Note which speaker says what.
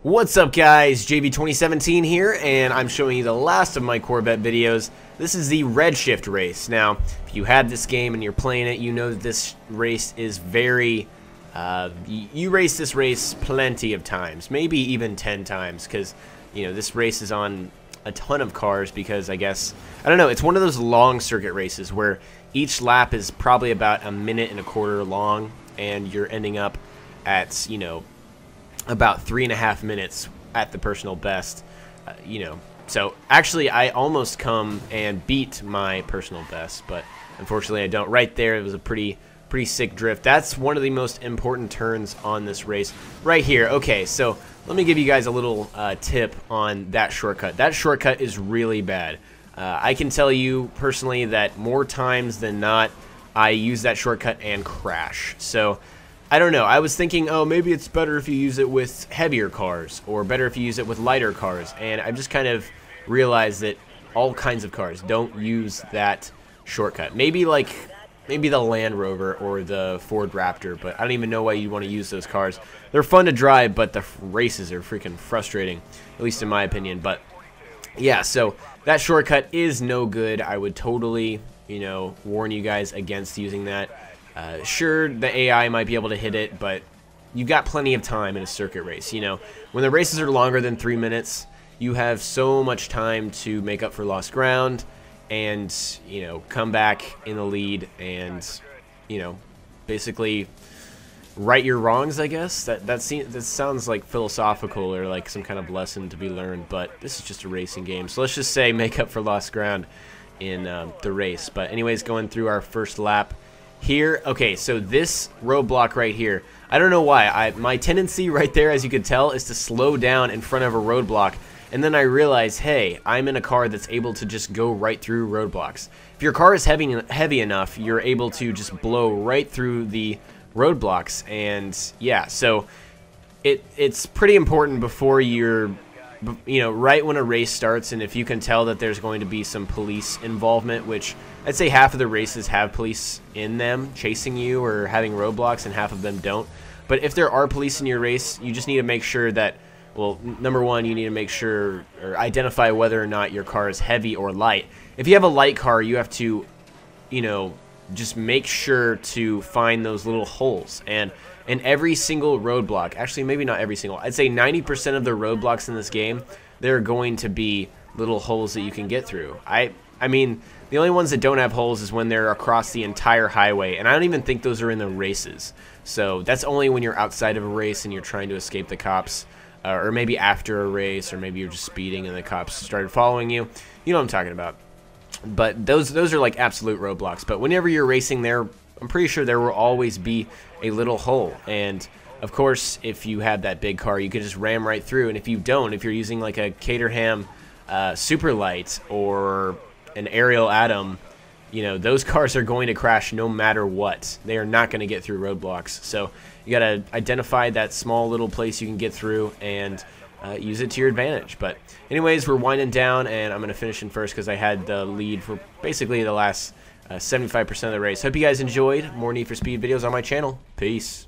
Speaker 1: What's up guys, JV2017 here, and I'm showing you the last of my Corvette videos. This is the Redshift race. Now, if you have this game and you're playing it, you know that this race is very, you race this race plenty of times, maybe even 10 times, because, you know, this race is on a ton of cars because I don't know, it's one of those long circuit races where each lap is probably about a minute and a quarter long, and you're ending up at, you know, about 3.5 minutes at the personal best, you know. So actually I almost come and beat my personal best, but unfortunately I don't. Right there, it was a pretty sick drift. That's one of the most important turns on this race right here. Okay, so let me give you guys a little tip on that shortcut. That shortcut is really bad. I can tell you personally that more times than not I use that shortcut and crash. So I don't know. I was thinking, oh, maybe it's better if you use it with heavier cars, or better if you use it with lighter cars. And I just kind of realized that all kinds of cars don't use that shortcut. Maybe the Land Rover or the Ford Raptor, but I don't even know why you want to use those cars. They're fun to drive, but the races are freaking frustrating, at least in my opinion. But yeah, so that shortcut is no good. I would totally, you know, warn you guys against using that. Sure, the AI might be able to hit it, but you've got plenty of time in a circuit race. You know, when the races are longer than 3 minutes, you have so much time to make up for lost ground and, you know, come back in the lead and, you know, basically right your wrongs, I guess. That sounds like philosophical or like some kind of lesson to be learned, but this is just a racing game. So let's just say make up for lost ground in the race. But anyways, going through our first lap here. Okay, so this roadblock right here, I don't know why. My tendency right there, as you can tell, is to slow down in front of a roadblock, and then I realize, hey, I'm in a car that's able to just go right through roadblocks. If your car is heavy enough, you're able to just blow right through the roadblocks. And yeah, so it's pretty important before you're, you know, right when a race starts, and if you can tell that there's going to be some police involvement, which I'd say half of the races have police in them chasing you or having roadblocks, and half of them don't. But if there are police in your race, you just need to make sure that, well, number one, you need to make sure or identify whether or not your car is heavy or light. If you have a light car, you have to, you know, just make sure to find those little holes. And in every single roadblock, actually maybe not every single, I'd say 90% of the roadblocks in this game, there are going to be little holes that you can get through. I mean, the only ones that don't have holes is when they're across the entire highway, and I don't even think those are in the races. So that's only when you're outside of a race and you're trying to escape the cops, or maybe after a race, or maybe you're just speeding and the cops started following you. You know what I'm talking about. But those are like absolute roadblocks. But whenever you're racing there, I'm pretty sure there will always be a little hole. And of course, if you have that big car, you can just ram right through. And if you don't, if you're using like a Caterham Superlight or an Ariel Atom, you know, those cars are going to crash no matter what. They are not going to get through roadblocks. So you got to identify that small little place you can get through and use it to your advantage. But anyways, we're winding down, and I'm going to finish in first because I had the lead for basically the last 75% of the race. Hope you guys enjoyed. More Need for Speed videos on my channel. Peace.